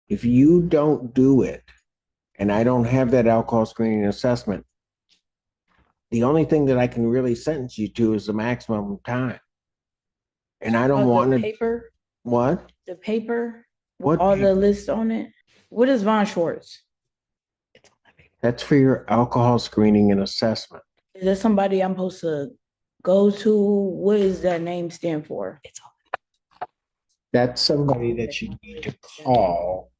If you don't do it, and I don't have that alcohol screening assessment, the only thing that I can really sentence you to is the maximum time. And I don't want to. Paper, What? the paper with What all paper? the lists on it. What is Von Schwartz? That's for your alcohol screening and assessment. Is there somebody I'm supposed to go to? What does that name stand for? That's somebody that you need to call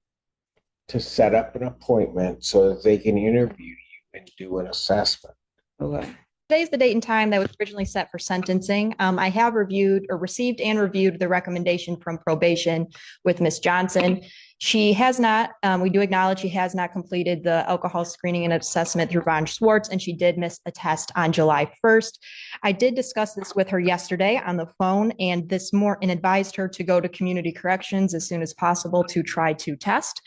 to set up an appointment so that they can interview you and do an assessment. Okay. Today's the date and time that was originally set for sentencing. I have reviewed or received and reviewed the recommendation from probation with Ms. Johnson. She has not, we do acknowledge she has not completed the alcohol screening and assessment through Von Schwartz, and she did miss a test on July 1st. I did discuss this with her yesterday on the phone and advised her to go to community corrections as soon as possible to try to test.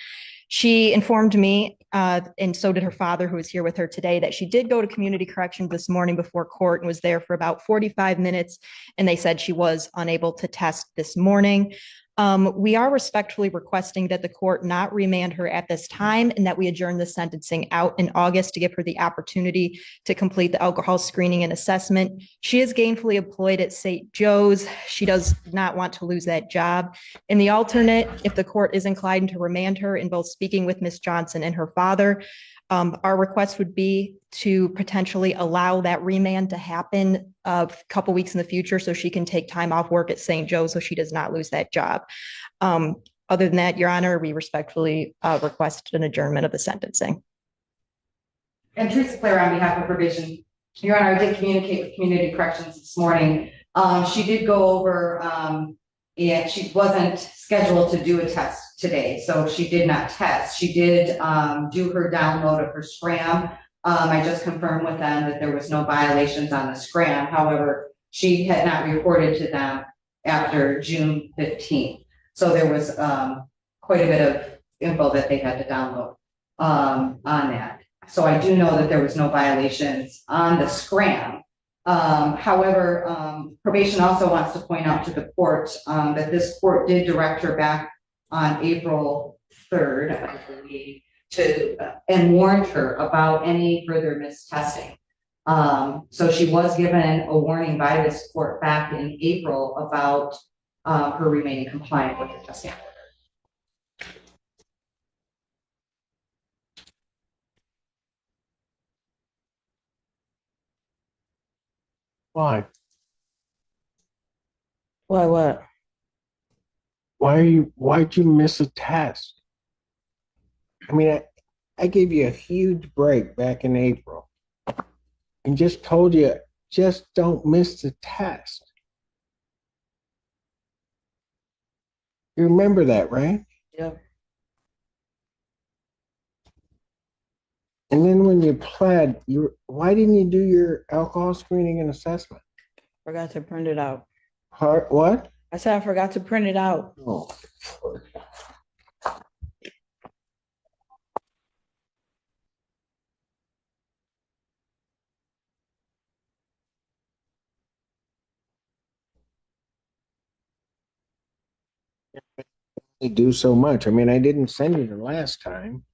She informed me, and so did her father, who is here with her today, that she did go to community corrections this morning before court and was there for about 45 minutes. And they said she was unable to test this morning. We are respectfully requesting that the court not remand her at this time and that we adjourn the sentencing out in August to give her the opportunity to complete the alcohol screening and assessment. She is gainfully employed at St. Joe's. She does not want to lose that job. In the alternate, if the court is inclined to remand her in both speaking with Ms. Johnson and her father, our request would be to potentially allow that remand to happen a couple weeks in the future so she can take time off work at St. Joe's so she does not lose that job. Other than that, Your Honor, we respectfully request an adjournment of the sentencing. And Teresa Claire on behalf of probation. Your Honor, I did communicate with community corrections this morning. She did go over, and she wasn't scheduled to do a test today, so she did not test. She did do her download of her scram. I just confirmed with them that there was no violations on the scram. However, she had not reported to them after June 15th. So there was quite a bit of info that they had to download on that. So I do know that there was no violations on the scram. However, probation also wants to point out to the court that this court did direct her back on April 3rd, I believe, and warned her about any further mistesting. So she was given a warning by this court back in April about her remaining compliant with the testing order. Why? Why what? Why'd you miss a test? I mean, I gave you a huge break back in April and just told you, just don't miss the test. You remember that, right? Yep. And then when you pled, why didn't you do your alcohol screening and assessment? Forgot to print it out. What? I said I forgot to print it out. Oh. They do so much. I mean, I didn't send you the last time.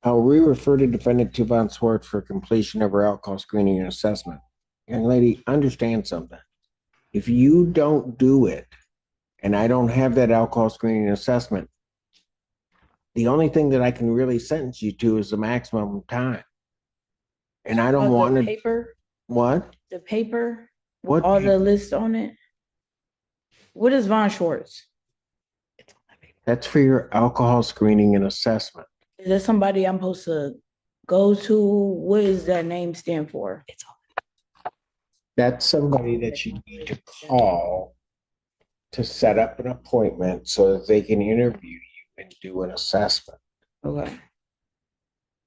I'll re-refer to defendant to Von Schwartz for completion of her alcohol screening and assessment. Young lady, understand something. If you don't do it, and I don't have that alcohol screening and assessment, the only thing that I can really sentence you to is the maximum time. And I don't want to. Paper. What? The paper with What all paper? the lists on it. What is Von Schwartz? That's for your alcohol screening and assessment. Is there somebody I'm supposed to go to? What does that name stand for? That's somebody that you need to call to set up an appointment so that they can interview you and do an assessment. Okay.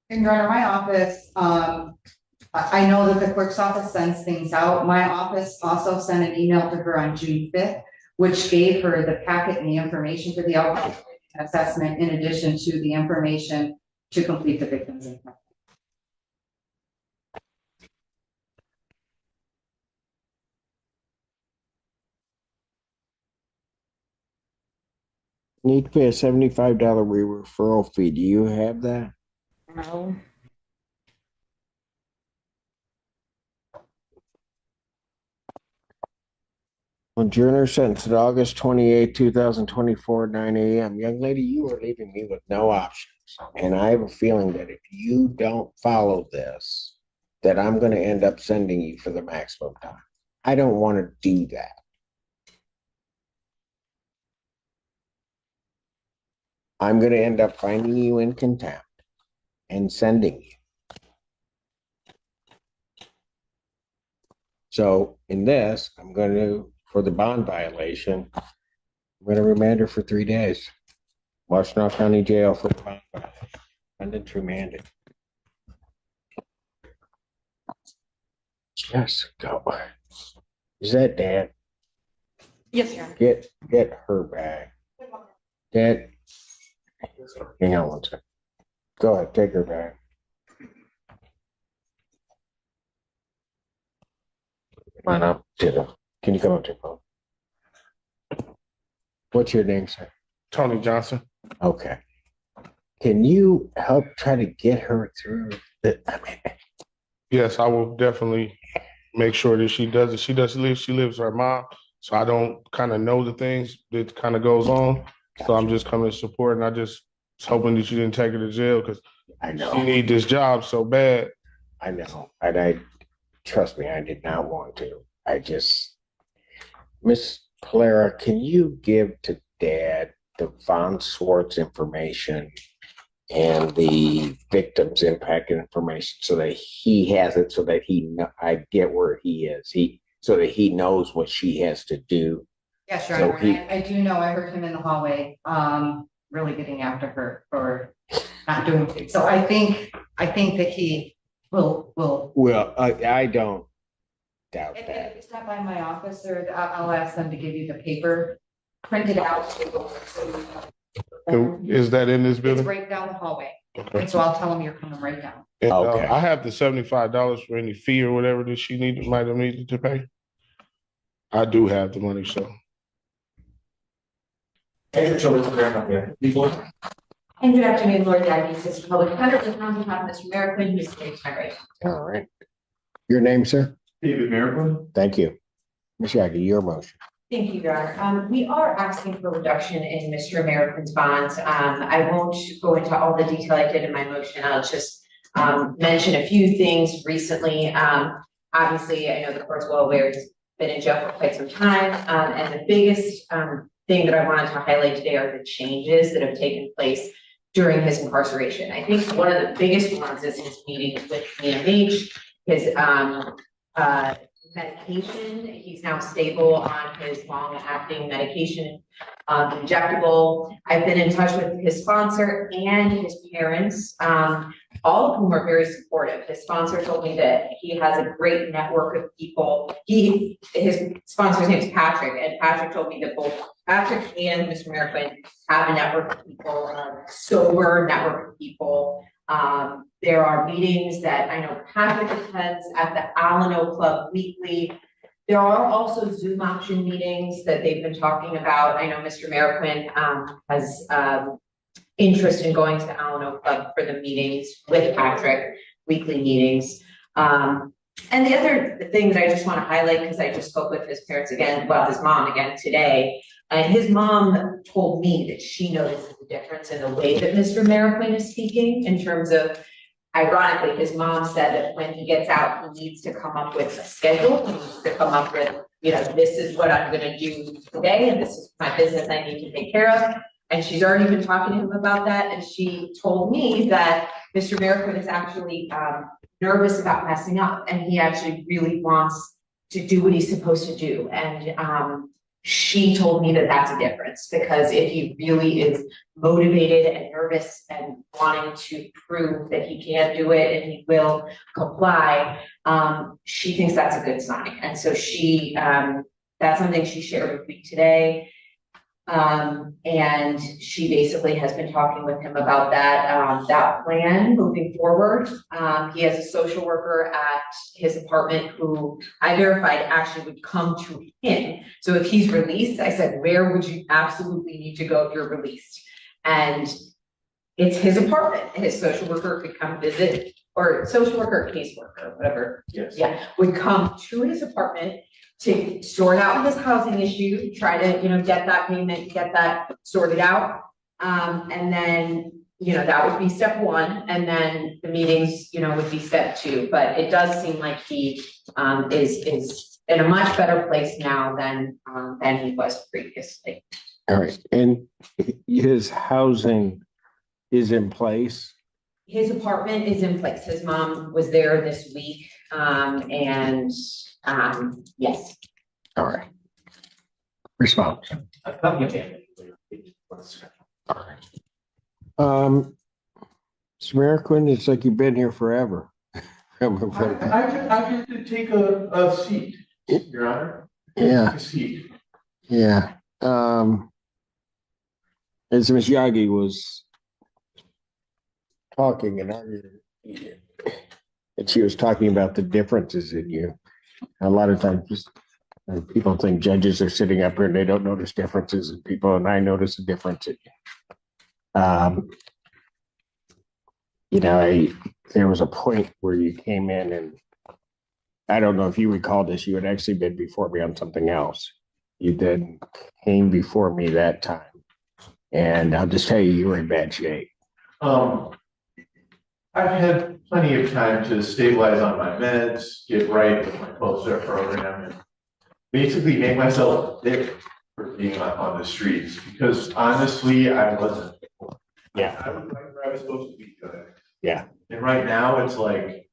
And Your Honor, my office, I know that the clerk's office sends things out. My office also sent an email to her on June 5th, which gave her the packet and the information for the alcohol assessment in addition to the information to complete the victim's information. need to pay a $75 referral fee. Do you have that? No. Adjourner sentenced at August 28, 2024, 9 a.m. Young lady, you are leaving me with no options. And I have a feeling that if you don't follow this, that I'm going to end up sending you for the maximum time. I don't want to do that. I'm going to end up finding you in contempt and sending you. So in this, I'm going to, for the bond violation, I'm going to remand her for 3 days. Washtenaw County Jail for the bond violation. Defendant remanded. Yes, go. Is that Dad? Yes, Your Honor. Get her back. Dad, hang on one second. Go ahead, take her back. Come on up to the. Can you come up to the phone? What's your name, sir? Tony Johnson. Okay. Can you help try to get her through the? I mean, Yes, I will definitely make sure that she does it. She lives with her mom, so I don't kind of know the things that kind of goes on. So I'm just coming to support, and I just was hoping that you didn't take her to jail because I know. she need this job so bad. I know. And I trust me, I did not want to. I just, Miss Polera, can you give to Dad the Von Swartz information and the victim's impact information so that he has it, so that I get where he is. So that he knows what she has to do. Yes, Your So Honor. I do know, I heard him in the hallway, really getting after her for not doing it. So I think that he will. Well, I don't doubt If that. you stop by my office, or I'll ask them to give you the paper printed out. And is that in this It's building? right down the hallway. Okay. And so I'll tell them you're coming right down. And, Okay. I have the $75 for any fee or whatever that she might have needed to pay. I do have the money, so. And good afternoon, Lord Yagi, Assistant Public Defender, with on behalf of Mr. Merrick, who's the my right. All right. Your name, sir? David Merrick. Thank you. Ms. Yagi, your motion. Thank you, Your Honor. We are asking for reduction in Mr. American's bonds. I won't go into all the detail I did in my motion. I'll just mention a few things recently. Obviously, I know the court's well aware he's been in jail for quite some time. And the biggest thing that I wanted to highlight today are the changes that have taken place during his incarceration. I think one of the biggest ones is his meetings with EMH, his medication. He's now stable on his long-acting medication, injectable. I've been in touch with his sponsor and his parents, all of whom are very supportive. His sponsor told me that he has a great network of people. His sponsor's name is Patrick, and Patrick told me that both Patrick and Mr. Merrick have a network of people, a sober network of people. There are meetings that I know Patrick attends at the Alano Club weekly. There are also Zoom option meetings that they've been talking about. I know Mr. Merrick has interest in going to the Alano Club for the meetings with Patrick, weekly meetings. And the other thing that I just want to highlight, because I just spoke with his parents again, well, his mom again today, and his mom told me that she notices the difference in the way that Mr. Merrick is speaking in terms of, ironically, his mom said that when he gets out, he needs to come up with a schedule. He needs to come up with, this is what I'm going to do today, and this is my business I need to take care of. And she's already been talking to him about that. And she told me that Mr. Merrick is actually nervous about messing up, and he actually really wants to do what he's supposed to do. And she told me that that's a difference, because if he really is motivated and nervous and wanting to prove that he can do it and he will comply, she thinks that's a good sign. And so that's something she shared with me today. And she basically has been talking with him about that plan moving forward. He has a social worker at his apartment who I verified actually would come to him. So if he's released, I said, where would you absolutely need to go if you're released? And it's his apartment. His social worker could come visit, or social worker, caseworker, whatever. Yes. Yeah, would come to his apartment to sort out his housing issue, try to, get that payment, get that sorted out. And then, that would be step one, and then the meetings, would be step two. But it does seem like he is in a much better place now than he was previously. All right. And his housing is in place. His apartment is in place. His mom was there this week, and yes. All right. Response. All right. Samaritan, it's like you've been here forever. I get to take a seat, Your Honor. Yeah. Take a seat. Yeah. As Ms. Yagi was talking and arguing, and she was talking about the differences in you. A lot of times people think judges are sitting up here and they don't notice differences in people, and I notice a difference in you. There was a point where you came in, and I don't know if you recall this, you had actually been before me on something else. You then came before me that time. And I'll just tell you, you were in bad shape. I've had plenty of time to stabilize on my meds, get right with my post-start program, and basically make myself fit for being on the streets. Because honestly, I wasn't. Yeah. I was right where I was supposed to be good. Yeah. And right now, it's like,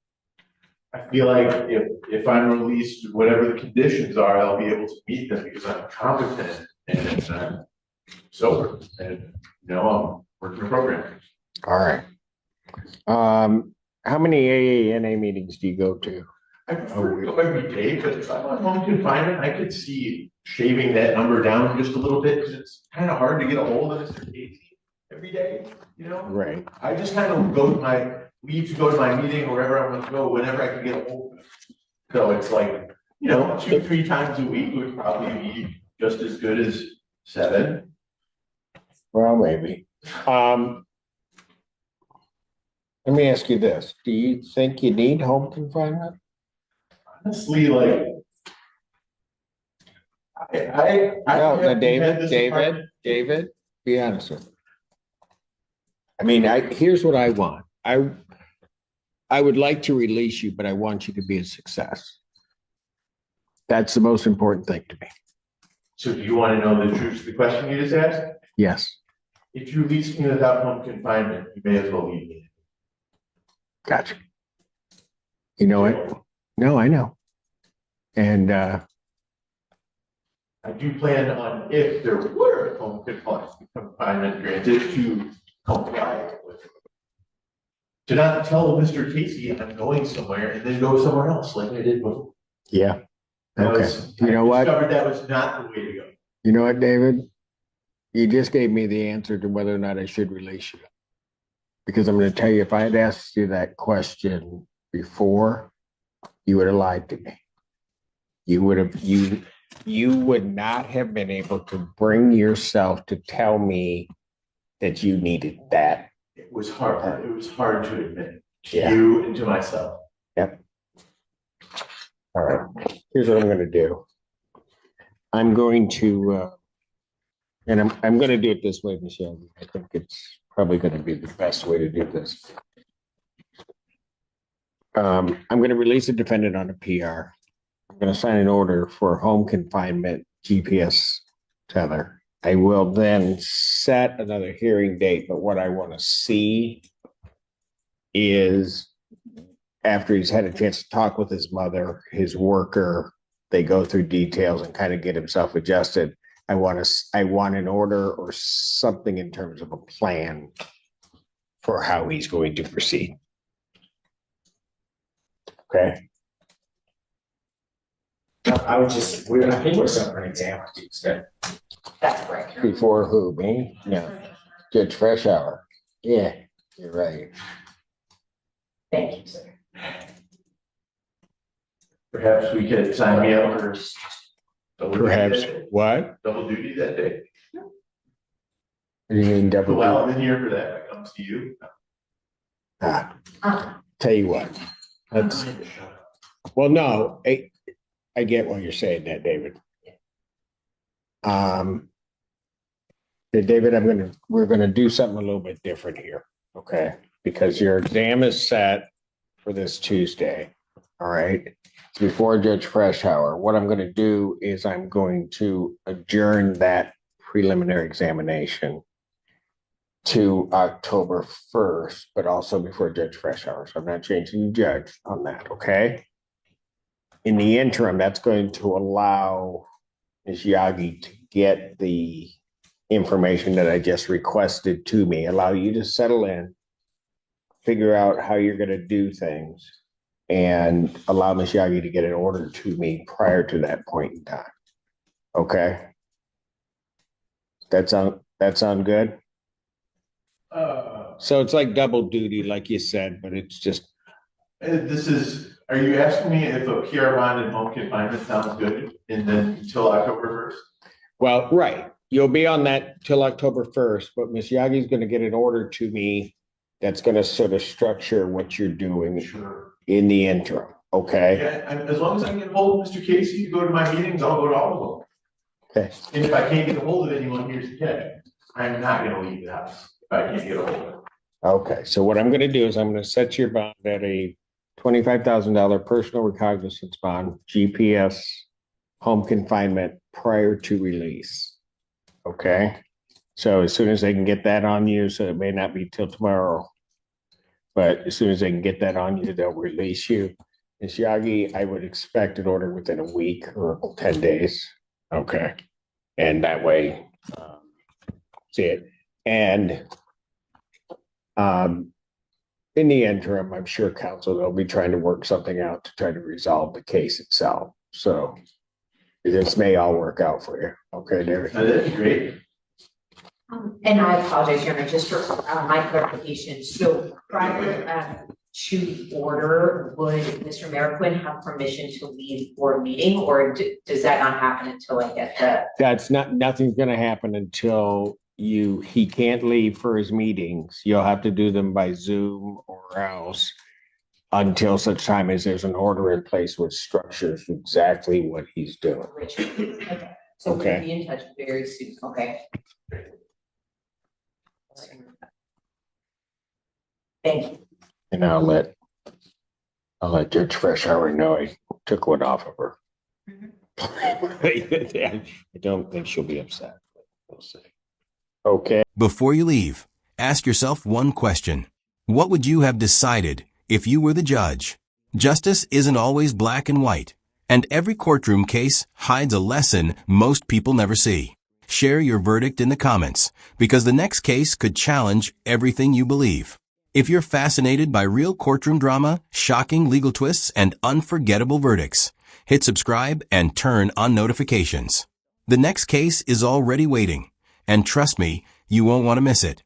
I feel like if I'm released, whatever the conditions are, I'll be able to meet them because I'm competent and I'm sober and, I'm working a program. All right. How many AANA meetings do you go to? I prefer to go every day, but if I'm on home confinement, I could see shaving that number down just a little bit because it's kind of hard to get a hold of Mr. Casey every day, Right. I just kind of leave to go to my meeting or wherever I want to go whenever I can get a hold of him. So it's like, 2-3 times a week would probably be just as good as 7. Well, maybe. Let me ask you this. Do you think you need home confinement? Honestly, like, No, David, be honest with me. I mean, here's what I want. I would like to release you, but I want you to be a success. That's the most important thing to me. So do you want to know the truth of the question you just asked? Yes. If you release me without home confinement, you may as well leave me. Gotcha. You know what? No, I know. And I do plan on, if there were home confinement granted, to comply with it. To not tell Mr. Casey I'm going somewhere and then go somewhere else like I did before. yeah. Okay. You know what? I discovered that was not the way to go. You know what, David? You just gave me the answer to whether or not I should release you. Because I'm going to tell you, if I had asked you that question before, you would have lied to me. You would not have been able to bring yourself to tell me that you needed that. It was hard. It was hard to admit to Yeah. you and to myself. Yep. All right. Here's what I'm going to do. I'm going to, and I'm going to do it this way, Michelle. I think it's probably going to be the best way to do this. I'm going to release a defendant on a PR. I'm going to sign an order for home confinement GPS tether. I will then set another hearing date, but what I want to see is after he's had a chance to talk with his mother, his worker, they go through details and kind of get himself adjusted. I want an order or something in terms of a plan for how he's going to proceed. Okay. Now, I was just, I think we're setting an example Tuesday. That's correct. Before who, me? No, Judge Freshour. Yeah, you're right. Thank you, sir. Perhaps we could sign me up for double duty Perhaps, that day. what? Double duty that day. You mean double? Well, I'm in here for that. It comes to you. Tell you what, that's, well, no, I get what you're saying there, David. David, we're gonna do something a little bit different here, okay? Because your exam is set for this Tuesday, all right? It's before Judge Freshour. What I'm gonna do is I'm going to adjourn that preliminary examination to October 1st, but also before Judge Freshour. So I'm not changing the judge on that, okay? In the interim, that's going to allow Ms. Yagi to get the information that I just requested to me, allow you to settle in, figure out how you're going to do things, and allow Ms. Yagi to get an order to me prior to that point in time. Okay? That sound good? So it's like double duty, like you said, but it's just. Are you asking me if a PR bond and home confinement sounds good and then until October 1st? Well, right. You'll be on that till October 1st, but Ms. Yagi's going to get an order to me that's going to sort of structure what you're doing in the interim. Okay. Yeah, and as long as I can get a hold of Mr. Casey to go to my meetings, I'll go to all of them. Okay. And if I can't get a hold of anyone, here's the catch. I'm not going to leave the house if I can't get a hold of them. Okay. So what I'm going to do is I'm going to set your bond at a $25,000 personal recognizance bond, GPS, home confinement prior to release. Okay. So as soon as they can get that on you, so it may not be till tomorrow, but as soon as they can get that on you, they'll release you. Ms. Yagi, I would expect an order within a week or 10 days. Okay. And that way, see it. And in the interim, I'm sure counsel will be trying to work something out to try to resolve the case itself. So this may all work out for you. Okay, David? That'd be great. And I apologize, Chairman, just for my clarification. So prior to the order, would Mr. Merriquin have permission to leave for a meeting, or does that not happen until I get the? Nothing's going to happen until he can't leave for his meetings. You'll have to do them by Zoom or else until such time as there's an order in place which structures exactly what he's doing. Okay. So Okay. we'll be in touch very soon. Okay. Thank you. And I'll let Judge Freshour know I took one off of her. I don't think she'll be upset. We'll see. Okay. Before you leave, ask yourself one question. What would you have decided if you were the judge? Justice isn't always black and white, and every courtroom case hides a lesson most people never see. Share your verdict in the comments, because the next case could challenge everything you believe. If you're fascinated by real courtroom drama, shocking legal twists, and unforgettable verdicts, hit subscribe and turn on notifications. The next case is already waiting, and trust me, you won't want to miss it.